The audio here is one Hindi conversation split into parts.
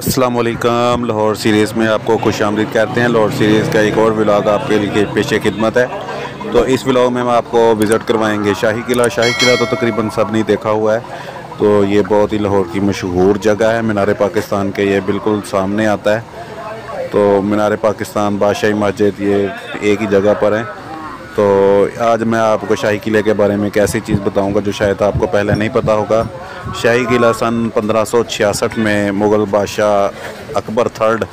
अस्सलाम वालेकुम। लाहौर सीरीज़ में आपको खुशामदीद कहते हैं। लाहौर सीरीज़ का एक और व्लॉग आपके लिए पेश खिदमत है। तो इस व्लॉग में हम आपको विज़िट करवाएंगे शाही किला। शाही किला तो तकरीबन सब ने देखा हुआ है। तो ये बहुत ही लाहौर की मशहूर जगह है। मीनार पाकिस्तान के ये बिल्कुल सामने आता है। तो मीनार पाकिस्तान, बादशाही मस्जिद ये एक ही जगह पर है। तो आज मैं आपको शाही किले के बारे में एक ऐसी चीज़ बताऊंगा जो शायद आपको पहले नहीं पता होगा। शाही किला सन 1566 में मुग़ल बादशाह अकबर III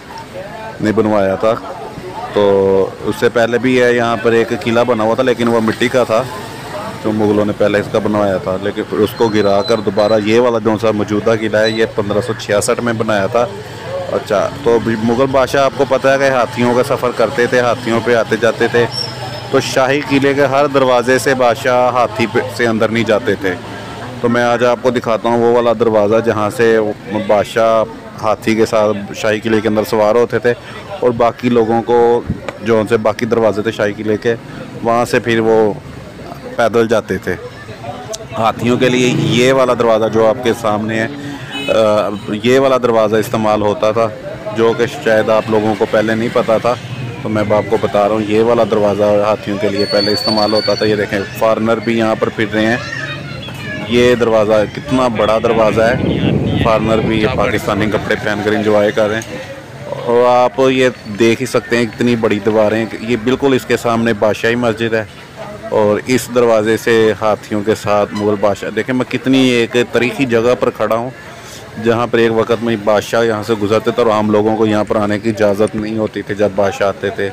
ने बनवाया था। तो उससे पहले भी है यहाँ पर एक किला बना हुआ था, लेकिन वह मिट्टी का था जो मुग़लों ने पहले इसका बनवाया था। लेकिन फिर उसको गिरा कर दोबारा ये वाला जो सा मौजूदा किला है ये 1566 में बनाया था। अच्छा, तो मुग़ल बादशाह आपको पता है कि हाथियों का सफ़र करते थे, हाथियों पे आते जाते थे। तो शाही किले के हर दरवाज़े से बादशाह हाथी से अंदर नहीं जाते थे। तो मैं आज आपको दिखाता हूँ वो वाला दरवाज़ा जहाँ से बादशाह हाथी के साथ शाही किले के अंदर सवार होते थे, और बाकी लोगों को जो उनसे बाकी दरवाजे थे शाही किले के, वहाँ से फिर वो पैदल जाते थे। हाथियों के लिए ये वाला दरवाज़ा जो आपके सामने है, ये वाला दरवाज़ा इस्तेमाल होता था, जो कि शायद आप लोगों को पहले नहीं पता था। तो मैं आपको बता रहा हूँ, ये वाला दरवाज़ा हाथियों के लिए पहले इस्तेमाल होता था। ये देखें, फॉरेनर भी यहाँ पर फिर रहे हैं। ये दरवाज़ा कितना बड़ा दरवाज़ा है। फॉरेनर भी ये पाकिस्तानी कपड़े पहनकर एंजॉय कर रहे हैं। और आप ये देख ही सकते हैं कितनी बड़ी दीवारें। ये बिल्कुल इसके सामने बादशाही मस्जिद है, और इस दरवाज़े से हाथियों के साथ मुग़ल बादशाह, देखें मैं कितनी एक तारीख़ी जगह पर खड़ा हूँ जहाँ पर एक वक्त में बादशाह यहाँ से गुजरते थे और आम लोगों को यहाँ पर आने की इजाज़त नहीं होती थी जब बादशाह आते थे।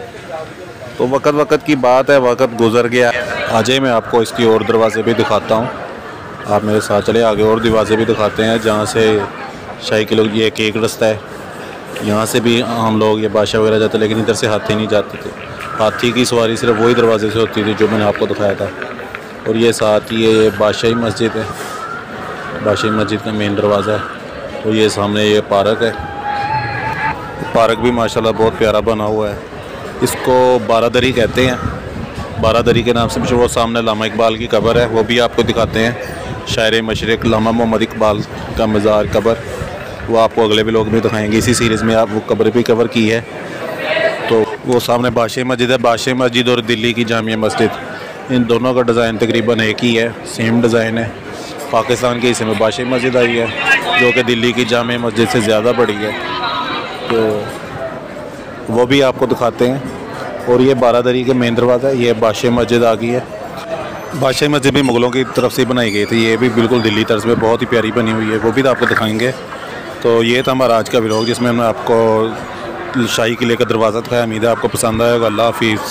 तो वक्त की बात है, वक्त गुजर गया। आज मैं आपको इसकी और दरवाज़े भी दिखाता हूँ। आप मेरे साथ चले, आगे और दरवाज़े भी दिखाते हैं जहाँ से शाही किले ये एक रास्ता है। यहाँ से भी हम लोग ये बादशाह वगैरह जाते, लेकिन इधर से हाथी नहीं जाते थे। हाथी की सवारी सिर्फ वही दरवाजे से होती थी जो मैंने आपको दिखाया था। और ये साथ ही ये बादशाही मस्जिद है, बादशाही मस्जिद का मेन दरवाज़ा है। और ये सामने ये पार्क है। पार्क भी माशाल्लाह बहुत प्यारा बना हुआ है। इसको बारादरी कहते हैं। बारादरी के नाम से मशहूर। वो सामने लामा इकबाल की कब्र है, वो भी आपको दिखाते हैं। शायर मशरिक़ लामा मोहम्मद इकबाल का मज़ार कब्र, वो आपको अगले भी लोग भी दिखाएंगे। इसी सीरीज़ में आप वो कब्र भी कवर की है। तो वो सामने बादशाही मस्जिद है। बादशाही मस्जिद और दिल्ली की जामिया मस्जिद, इन दोनों का डिज़ाइन तकरीबन एक ही है, सेम डिज़ाइन है। पाकिस्तान के हिस्से में बादशाही मस्जिद आई है जो कि दिल्ली की जामिया मस्जिद से ज़्यादा बड़ी है। तो वो भी आपको दिखाते हैं। और ये बारादरी के मेन दरवाज़ा है। ये बादशाही मस्जिद आ गई है। बादशाही मस्जिद भी मुग़लों की तरफ से बनाई गई थी। ये भी बिल्कुल दिल्ली तर्ज में बहुत ही प्यारी बनी हुई है, वो भी तो आपको दिखाएंगे। तो ये था हमारा आज का व्लॉग जिसमें हमने आपको शाही किले का दरवाज़ा दिखाया। उम्मीद है आपको पसंद आएगा। अल्लाह हाफ़िज़।